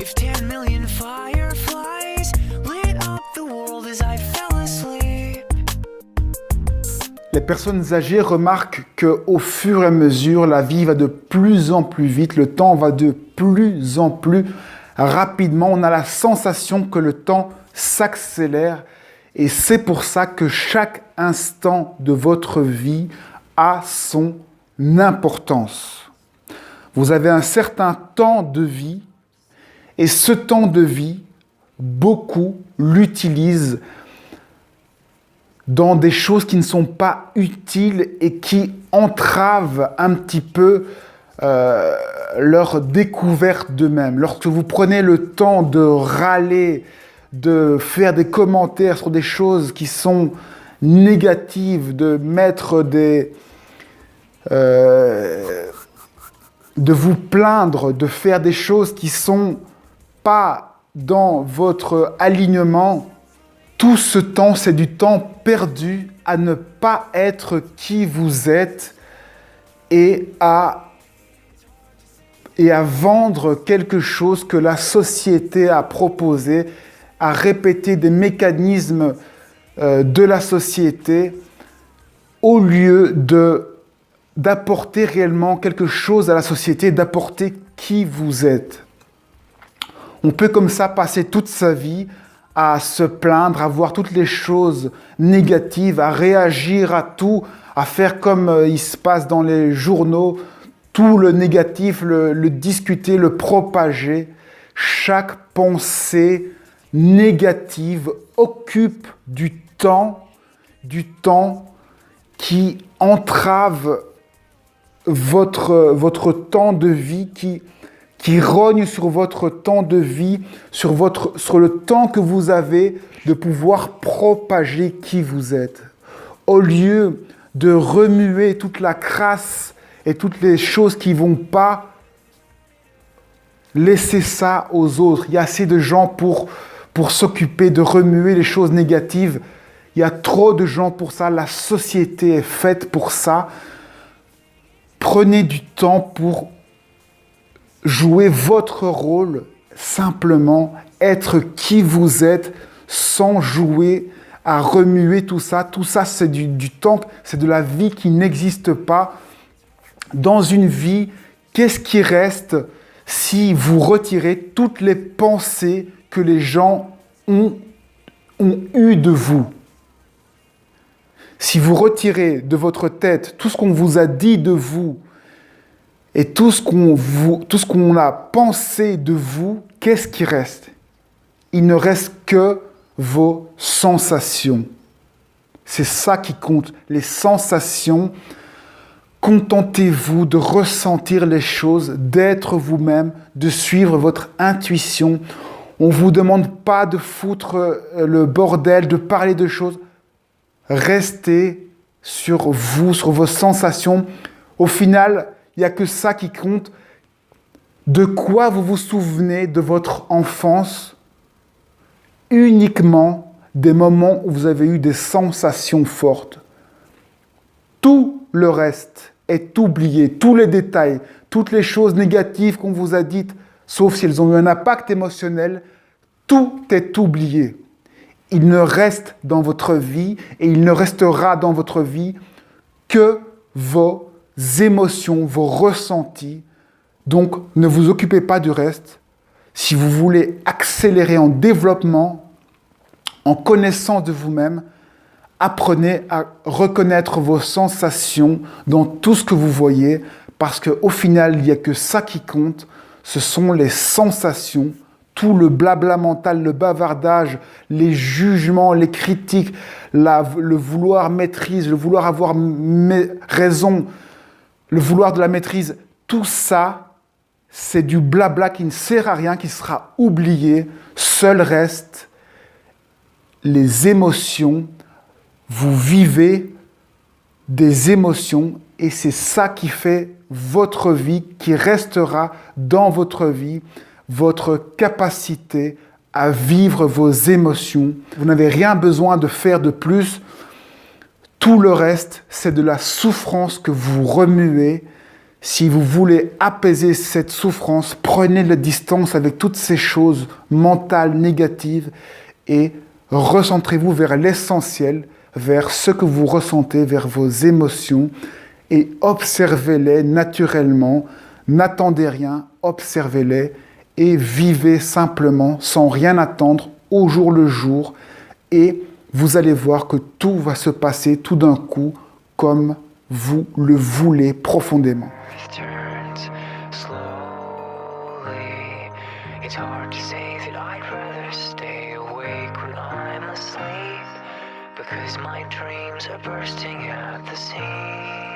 If 10 million fireflies lit up the world as I fell asleep. Les personnes âgées remarquent qu'au fur et à mesure, la vie va de plus en plus vite, le temps va de plus en plus rapidement. On a la sensation que le temps s'accélère et c'est pour ça que chaque instant de votre vie a son importance. Vous avez un certain temps de vie et ce temps de vie, beaucoup l'utilisent dans des choses qui ne sont pas utiles et qui entravent un petit peu leur découverte d'eux-mêmes. Lorsque vous prenez le temps de râler, de faire des commentaires sur des choses qui sont négatives, de mettre de vous plaindre, de faire des choses qui ne sont pas dans votre alignement, tout ce temps, c'est du temps perdu à ne pas être qui vous êtes et à vendre quelque chose que la société a proposé, à répéter des mécanismes de la société au lieu d'apporter réellement quelque chose à la société, d'apporter qui vous êtes. On peut comme ça passer toute sa vie à se plaindre, à voir toutes les choses négatives, à réagir à tout, à faire comme il se passe dans les journaux, tout le négatif, le discuter, le propager. Chaque pensée négative occupe du temps qui entrave votre temps de vie, qui rogne sur votre temps de vie, sur le temps que vous avez de pouvoir propager qui vous êtes. Au lieu de remuer toute la crasse et toutes les choses qui ne vont pas, laissez ça aux autres. Il y a assez de gens pour s'occuper de remuer les choses négatives. Il y a trop de gens pour ça. La société est faite pour ça. Prenez du temps pour jouer votre rôle, simplement être qui vous êtes, sans jouer à remuer tout ça. Tout ça, c'est du temps, c'est de la vie qui n'existe pas. Dans une vie, qu'est-ce qui reste si vous retirez toutes les pensées que les gens ont eues de vous? Si vous retirez de votre tête tout ce qu'on vous a dit de vous, et tout ce qu'on a pensé de vous, qu'est-ce qui reste? Il ne reste que vos sensations. C'est ça qui compte, les sensations. Contentez-vous de ressentir les choses, d'être vous-même, de suivre votre intuition. On ne vous demande pas de foutre le bordel, de parler de choses. Restez sur vous, sur vos sensations. Au final, il n'y a que ça qui compte. De quoi vous vous souvenez de votre enfance? Uniquement des moments où vous avez eu des sensations fortes. Tout le reste est oublié. Tous les détails, toutes les choses négatives qu'on vous a dites, sauf si elles ont eu un impact émotionnel, tout est oublié. Il ne reste dans votre vie et il ne restera dans votre vie que vos émotions, vos ressentis. Donc, ne vous occupez pas du reste. Si vous voulez accélérer en développement, en connaissance de vous-même, apprenez à reconnaître vos sensations dans tout ce que vous voyez, parce qu'au final, il n'y a que ça qui compte. Ce sont les sensations, tout le blabla mental, le bavardage, les jugements, les critiques, le vouloir maîtrise, le vouloir avoir raison, le vouloir de la maîtrise, tout ça, c'est du blabla qui ne sert à rien, qui sera oublié. Seul reste les émotions. Vous vivez des émotions et c'est ça qui fait votre vie, qui restera dans votre vie, votre capacité à vivre vos émotions. Vous n'avez rien besoin de faire de plus. Tout le reste, c'est de la souffrance que vous remuez. Si vous voulez apaiser cette souffrance, prenez la distance avec toutes ces choses mentales négatives et recentrez-vous vers l'essentiel, vers ce que vous ressentez, vers vos émotions et observez-les naturellement. N'attendez rien, observez-les et vivez simplement sans rien attendre au jour le jour et vous allez voir que tout va se passer tout d'un coup comme vous le voulez profondément. Turns slowly. It's hard to say that I'd rather stay awake when I'm asleep, because my dreams are bursting at the seams.